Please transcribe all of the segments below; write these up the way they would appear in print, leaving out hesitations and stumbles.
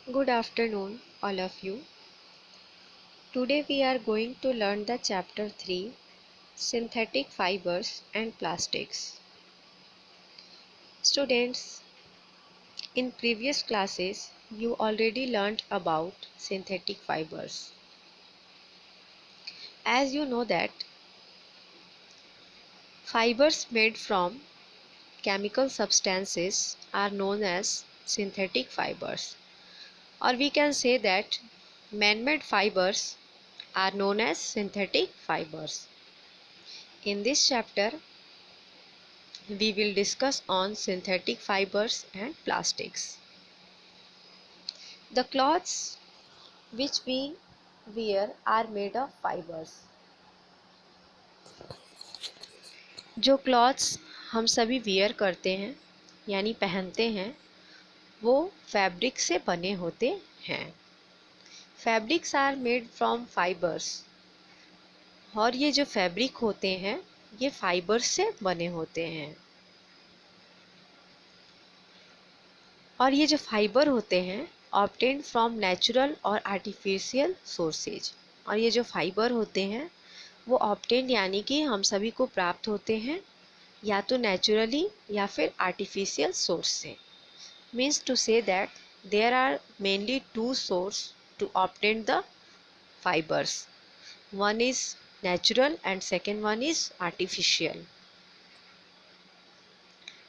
Good afternoon, all of you. Today we are going to learn the chapter 3 Synthetic Fibers and Plastics. Students, in previous classes you already learned about synthetic fibers. As you know that fibers made from chemical substances are known as synthetic fibers, or we can say that man-made fibers are known as synthetic fibers. In this chapter we will discuss on synthetic fibers and plastics. The clothes which we wear are made of fibers. जो clothes हम सभी wear करते हैं यानी पहनते हैं वो fabric से बने होते हैं. Fabrics are made from fibres, और ये जो फैब्रिक होते हैं ये फाइबर्स से बने होते हैं. और ये जो फाइबर होते हैं ऑब्टेन्ड फ्रॉम नेचुरल और आर्टिफिशियल सोर्सेज. और ये जो फाइबर होते हैं वो ऑब्टेन्ड यानी कि हम सभी को प्राप्त होते हैं या तो नेचुरली या फिर आर्टिफिशियल सोर्स से. Means to say that there are mainly two source to obtain the fibres. One is natural and second one is artificial.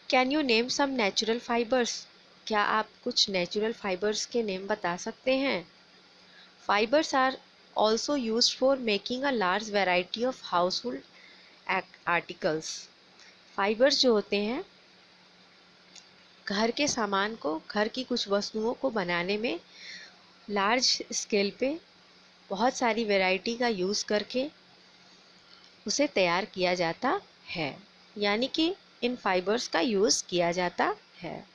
Can you name some natural fibres? क्या आप कुछ नेचुरल फाइबर्स के name बता सकते हैं? Fibres are also used for making a large variety of household articles. Fibres जो होते हैं घर के सामान को, घर की कुछ वस्तुओं को बनाने में लार्ज स्केल पे बहुत सारी वैरायटी का यूज़ करके उसे तैयार किया जाता है, यानी कि इन फाइबर्स का यूज़ किया जाता है.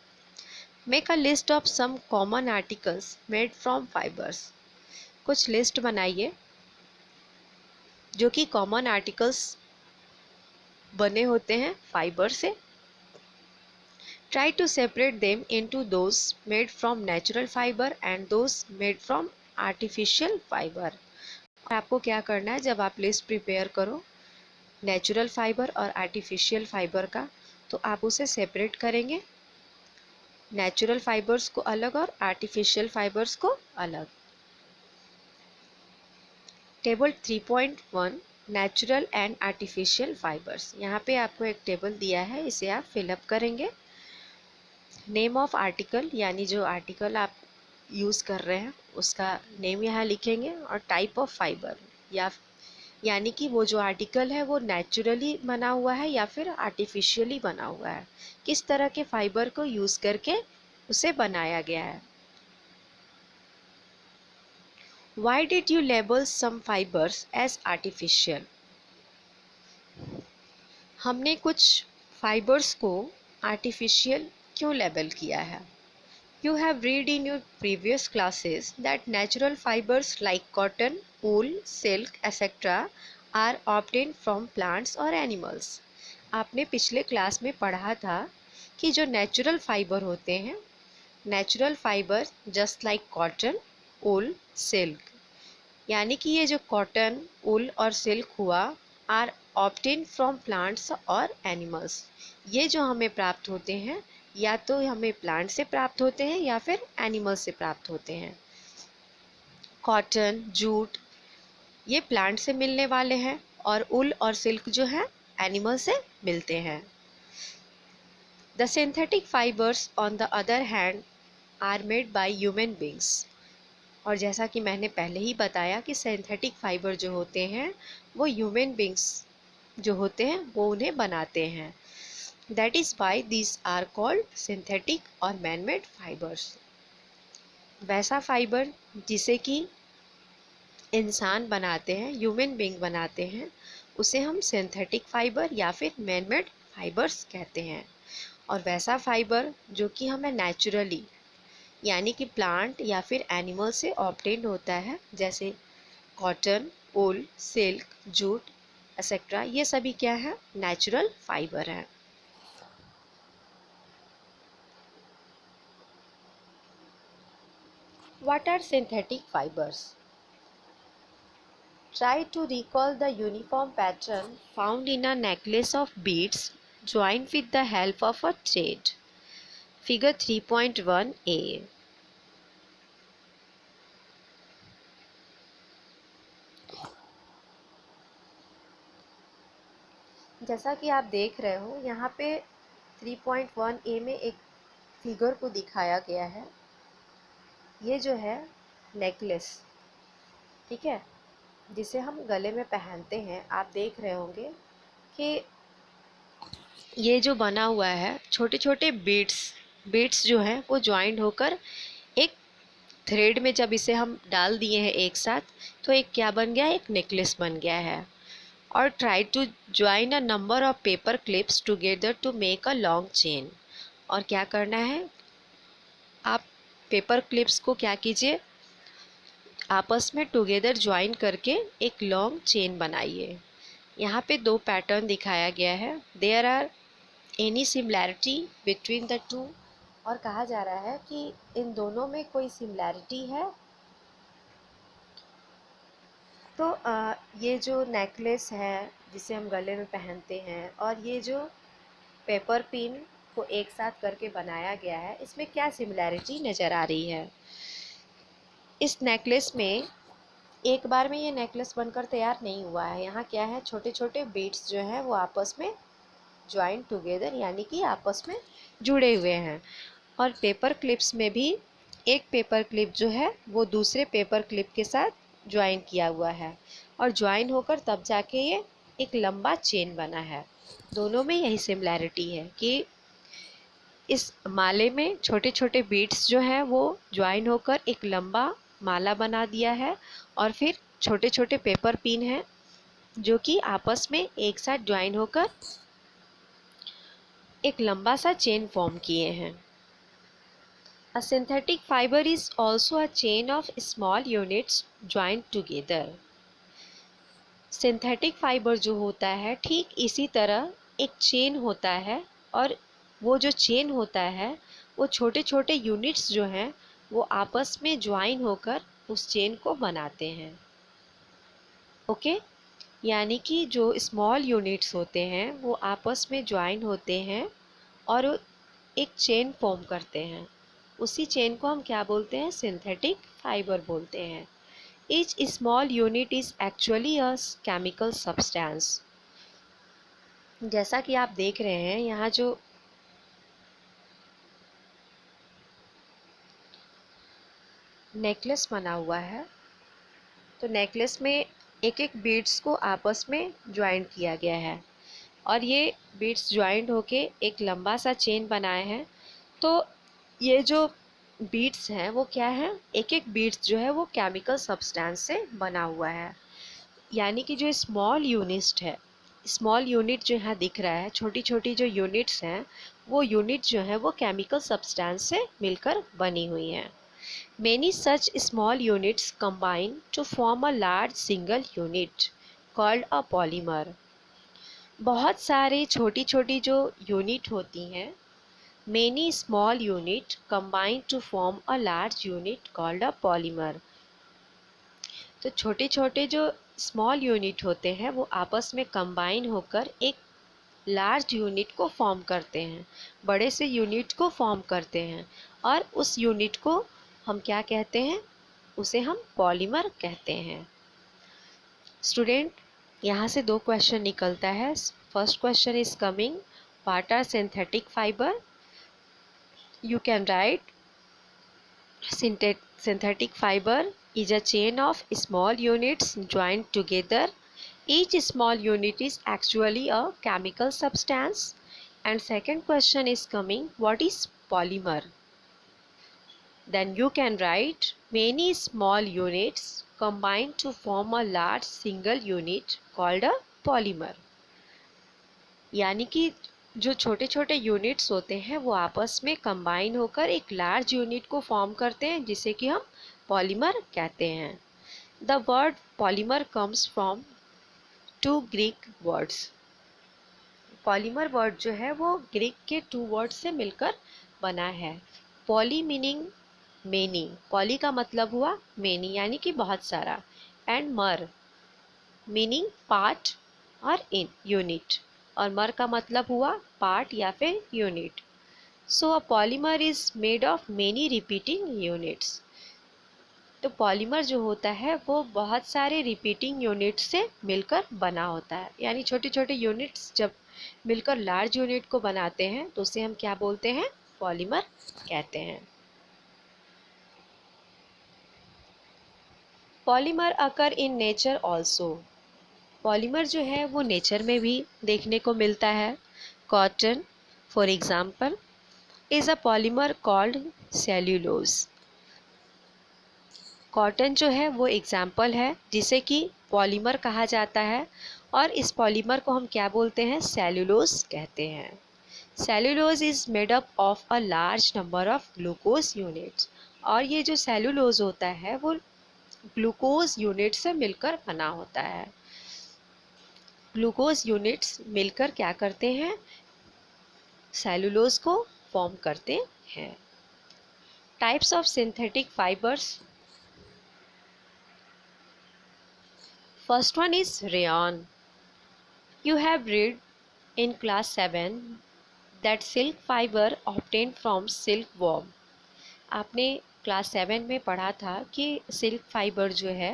Make a list of some common articles made from fibres. कुछ लिस्ट बनाइए जो कि कॉमन आर्टिकल्स बने होते हैं फाइबर से. Try to separate them into those made from natural fibre and those made from artificial fibre. आपको क्या करना है जब आप लिस्ट प्रिपेयर करो नेचुरल फाइबर और आर्टिफिशियल फाइबर का, तो आप उसे सेपरेट करेंगे, नेचुरल फाइबर्स को अलग और आर्टिफिशियल फाइबर्स को अलग. Table 3.1 natural and artificial fibres. यहाँ पे आपको एक टेबल दिया है, इसे आप फिलअप करेंगे. नेम ऑफ आर्टिकल यानी जो आर्टिकल आप यूज़ कर रहे हैं उसका नेम यहाँ लिखेंगे, और टाइप ऑफ फाइबर यानी कि वो जो आर्टिकल है वो नेचुरली बना हुआ है या फिर आर्टिफिशियली बना हुआ है, किस तरह के फाइबर को यूज़ करके उसे बनाया गया है. Why did you label some fibers as artificial? हमने कुछ फाइबर्स को आर्टिफिशियल क्यों लेबल किया है? You have read in your previous classes that natural fibers like cotton, wool, silk, etc. are obtained from plants or animals. आपने पिछले class में पढ़ा था कि जो नेचुरल फाइबर होते हैं, natural fibre just like cotton, wool, silk, यानी कि ये जो कॉटन, वूल और सिल्क हुआ आर ऑब्टेन फ्रॉम प्लांट्स और एनिमल्स. ये जो हमें प्राप्त होते हैं या तो हमें प्लांट से प्राप्त होते हैं या फिर एनिमल से प्राप्त होते हैं. कॉटन, जूट ये प्लांट से मिलने वाले हैं और वूल और सिल्क जो है एनिमल से मिलते हैं. The synthetic fibres on the other hand are made by human beings. और जैसा कि मैंने पहले ही बताया कि सिंथेटिक फाइबर जो होते हैं वो ह्यूमन बींग्स जो होते हैं वो उन्हें बनाते हैं. That is why these are called synthetic और मैन-मेड फाइबर्स. वैसा फाइबर जिसे कि इंसान बनाते हैं, ह्यूमन बींग बनाते हैं, उसे हम सिंथेटिक फाइबर या फिर मैन-मेड फाइबर्स कहते हैं. और वैसा फाइबर जो कि हमें नेचुरली यानी कि प्लांट या फिर एनिमल से ऑब्टेन्ड होता है, जैसे cotton, wool, silk, jute etcetera, ये सभी क्या है? नेचुरल फाइबर है. What are synthetic fibers? Try to recall the uniform pattern found in a necklace of beads joined with the help of a thread. Figure 3.1a. जैसा कि आप देख रहे हो यहाँ पे 3.1a में एक फिगर को दिखाया गया है। ये जो है नेकलेस, ठीक है, जिसे हम गले में पहनते हैं। आप देख रहे होंगे कि ये जो बना हुआ है छोटे छोटे बीड्स जो हैं वो ज्वाइंट होकर एक थ्रेड में जब इसे हम डाल दिए हैं एक साथ, तो एक क्या बन गया, एक नेकलेस बन गया है। और try to join a number of paper clips together to make a long chain. और क्या करना है, आप पेपर क्लिप्स को क्या कीजिए, आपस में टुगेदर ज्वाइन करके एक लॉन्ग चेन बनाइए। यहाँ पे दो पैटर्न दिखाया गया है। There are any similarity between the two, और कहा जा रहा है कि इन दोनों में कोई सिमिलैरिटी है। तो ये जो नेकलेस है जिसे हम गले में पहनते हैं, और ये जो पेपर पिन को एक साथ करके बनाया गया है, इसमें क्या सिमिलैरिटी नज़र आ रही है। इस नेकलेस में एक बार में ये नेकलेस बनकर तैयार नहीं हुआ है। यहाँ क्या है, छोटे छोटे बीड्स जो हैं वो आपस में ज्वाइन टुगेदर, यानी कि आपस में जुड़े हुए हैं। और पेपर क्लिप्स में भी एक पेपर क्लिप जो है वो दूसरे पेपर क्लिप के साथ ज्वाइन किया हुआ है, और ज्वाइन होकर तब जाके ये एक लंबा चेन बना है। दोनों में यही सिमिलैरिटी है कि इस माले में छोटे छोटे बीड्स जो हैं वो ज्वाइन होकर एक लंबा माला बना दिया है, और फिर छोटे छोटे पेपर पिन हैं जो कि आपस में एक साथ ज्वाइन होकर एक लंबा सा चेन फॉर्म किए हैं। A synthetic fiber is also a chain of small units joined together. Synthetic fibre जो होता है ठीक इसी तरह एक चेन होता है, और वो जो चेन होता है वो छोटे छोटे यूनिट्स जो हैं वो आपस में ज्वाइन होकर उस चेन को बनाते हैं। ओके, यानी कि जो स्मॉल यूनिट्स होते हैं वो आपस में ज्वाइन होते हैं और एक चेन फॉर्म करते हैं। उसी चेन को हम क्या बोलते हैं, सिंथेटिक फाइबर बोलते हैं। Each small unit is actually a chemical substance. जैसा कि आप देख रहे हैं यहाँ जो नेकलेस बना हुआ है, तो नेकलेस में एक एक बीड्स को आपस में ज्वाइंट किया गया है, और ये बीड्स ज्वाइंट होके एक लंबा सा चेन बनाए हैं। तो ये जो बीड्स हैं वो क्या है, एक एक बीड्स जो है वो केमिकल सब्सटेंस से बना हुआ है। यानी कि जो स्मॉल यूनिट है, स्मॉल यूनिट जो यहाँ दिख रहा है, छोटी छोटी जो यूनिट्स हैं वो यूनिट जो है वो केमिकल सब्सटेंस से मिलकर बनी हुई हैं। Many such small units combine to form a large single unit called a polymer. बहुत सारे छोटी छोटी जो यूनिट होती हैं, many small unit combine to form a large unit called a polymer. तो छोटे छोटे जो स्मॉल यूनिट होते हैं वो आपस में कंबाइन होकर एक लार्ज यूनिट को फॉर्म करते हैं, बड़े से यूनिट को फॉर्म करते हैं, और उस यूनिट को हम क्या कहते हैं, उसे हम पॉलीमर कहते हैं। स्टूडेंट, यहाँ से दो क्वेश्चन निकलता है। First question is coming, what are synthetic fibre. You can write synthetic fiber is a chain of small units joined together. Each small unit is actually a chemical substance. And second question is coming, what is polymer? Then you can write, many small units combine to form a large single unit called a polymer. यानी कि जो छोटे छोटे units होते हैं वो आपस में कंबाइन होकर एक लार्ज यूनिट को फॉर्म करते हैं, जिसे कि हम पॉलीमर कहते हैं। The word polymer comes from two Greek words. Polymer word जो है वो ग्रीक के टू वर्ड से मिलकर बना है। पॉली मीनिंग मेनी, पॉली का मतलब हुआ मेनी यानी कि बहुत सारा, एंड मर मीनिंग पार्ट और इन यूनिट, और मर का मतलब हुआ पार्ट या फिर unit. So a polymer is made of many repeating units. तो पॉलीमर जो होता है वो बहुत सारे रिपीटिंग यूनिट से मिलकर बना होता है, यानी छोटे छोटे यूनिट्स जब मिलकर लार्ज यूनिट को बनाते हैं तो उसे हम क्या बोलते हैं, पॉलीमर कहते हैं। Polymer occur in nature also, polymer जो है वो नेचर में भी देखने को मिलता है। Cotton for example is a polymer called cellulose, cotton जो है वो एग्जाम्पल है जिसे कि पॉलीमर कहा जाता है, और इस पॉलीमर को हम क्या बोलते हैं, सेल्यूलोज कहते हैं। Cellulose is made up of a large number of glucose units, और ये जो सेल्यूलोज होता है वो ग्लूकोज यूनिट से मिलकर बना होता है। ग्लूकोज यूनिट्स मिलकर क्या करते हैं, सेल्यूलोज को फॉर्म करते हैं। Types of synthetic fibres, first one is rayon. You have read in class 7 that silk fiber obtained from silkworm. आपने क्लास 7 में पढ़ा था कि सिल्क फाइबर जो है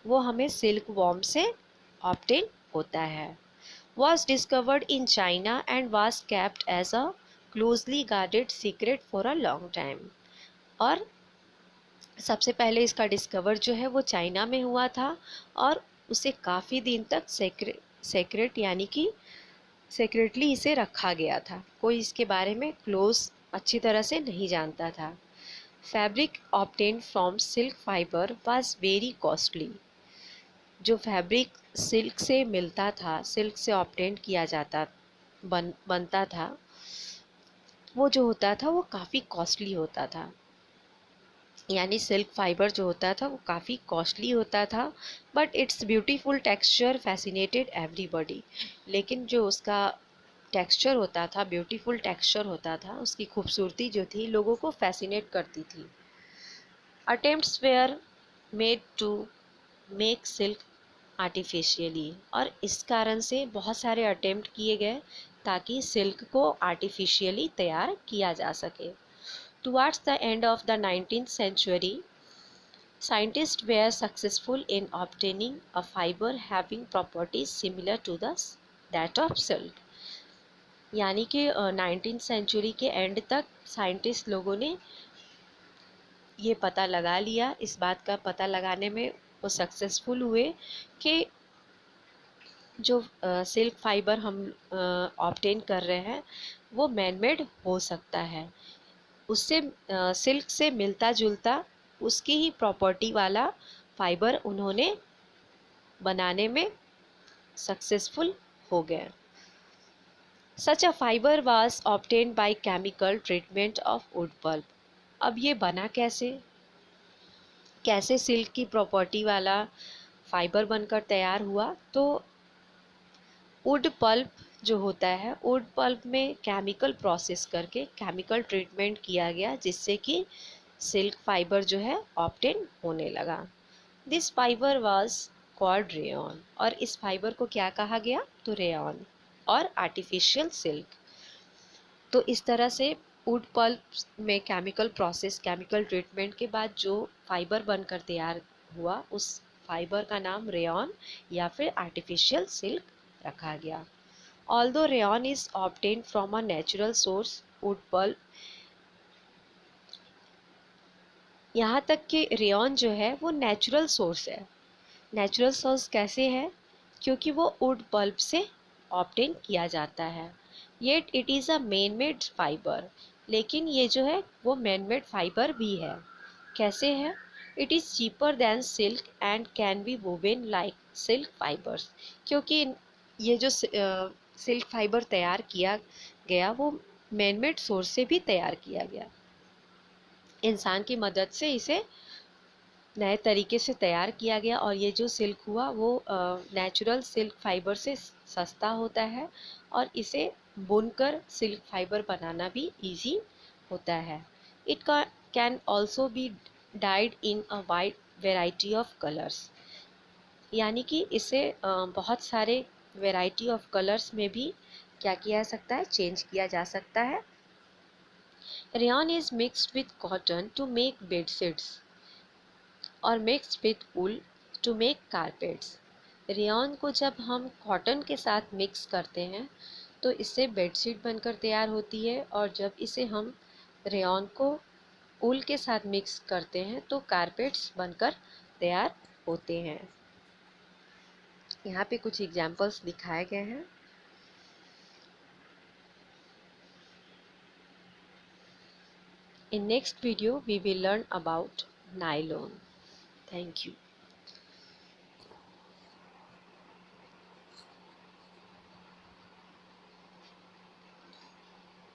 वो हमें सिल्क वॉर्म से ऑब्टेन होता है। Was discovered in China and was kept as a closely guarded secret for a long time. और सबसे पहले इसका डिस्कवर जो है वो चाइना में हुआ था, और उसे काफ़ी दिन तक सेक्रेट यानी कि सेक्रेटली इसे रखा गया था, कोई इसके बारे में क्लोज अच्छी तरह से नहीं जानता था। Fabric obtain from silk fibre was very costly, जो फैब्रिक सिल्क से मिलता था, सिल्क से ऑब्टेन किया जाता बनता था, वो जो होता था वो काफ़ी कॉस्टली होता था, यानी सिल्क फाइबर जो होता था वो काफ़ी कॉस्टली होता था। But it's beautiful texture fascinated everybody, लेकिन जो उसका टेक्सचर होता था, ब्यूटीफुल टेक्सचर होता था, उसकी खूबसूरती जो थी लोगों को फैसिनेट करती थी। Attempts were made to make silk artificially, और इस कारण से बहुत सारे अटेम्प्ट किए गए ताकि सिल्क को आर्टिफिशियली तैयार किया जा सके। Towards the end of the 19th century, scientists were successful in obtaining a fiber having properties similar to that of silk, यानी कि 19th सेंचुरी के एंड तक साइंटिस्ट लोगों ने ये पता लगा लिया, इस बात का पता लगाने में वो सक्सेसफुल हुए कि जो सिल्क फाइबर हम ऑब्टेन कर रहे हैं वो मैनमेड हो सकता है, उससे सिल्क से मिलता जुलता उसकी ही प्रॉपर्टी वाला फाइबर उन्होंने बनाने में सक्सेसफुल हो गए। Such a fibre was obtained by chemical treatment of wood pulp, अब ये बना कैसे, कैसे सिल्क की प्रॉपर्टी वाला फाइबर बनकर तैयार हुआ, तो वुड पल्प जो होता है, वुड पल्प में केमिकल प्रोसेस करके केमिकल ट्रीटमेंट किया गया जिससे कि सिल्क फाइबर जो है ऑब्टेन होने लगा। This fibre was called rayon, और इस फाइबर को क्या कहा गया, तो रेयन और आर्टिफिशियल सिल्क। तो इस तरह से वुड पल्प में केमिकल प्रोसेस, केमिकल ट्रीटमेंट के बाद जो फाइबर बनकर तैयार हुआ उस फाइबर का नाम रेयन या फिर आर्टिफिशियल सिल्क रखा गया। Although rayon is obtain from a natural source, wood pulp, यहाँ तक कि रेयन जो है वो नेचुरल सोर्स है। नेचुरल सोर्स कैसे है, क्योंकि वो वुड पल्प से ऑब्टेन किया जाता है। Yet it is a man made fibre, लेकिन ये जो है वो मैन मेड फाइबर भी है। कैसे है, it is cheaper then silk and can be woven like silk fibres, क्योंकि ये जो सिल्क फाइबर तैयार किया गया वो मैन मेड सोर्स से भी तैयार किया गया, इंसान की मदद से इसे नए तरीके से तैयार किया गया, और ये जो सिल्क हुआ वो नेचुरल सिल्क फाइबर से सस्ता होता है, और इसे बुनकर सिल्क फाइबर बनाना भी इजी होता है। It can also be died in a wide variety of colours, यानी कि इसे बहुत सारे वेराइटी ऑफ कलर्स में भी क्या किया जा सकता है, चेंज किया जा सकता है। Rayon is mixed with cotton to make bedsheets और mixed with wool to make carpets. Rayon को जब हम कॉटन के साथ मिक्स करते हैं तो इससे बेडशीट बनकर तैयार होती है, और जब इसे हम रेयॉन को वूल के साथ मिक्स करते हैं तो कारपेट्स बनकर तैयार होते हैं। यहाँ पे कुछ एग्जाम्पल्स दिखाए गए हैं। In next video we will learn about nylon. Thank you.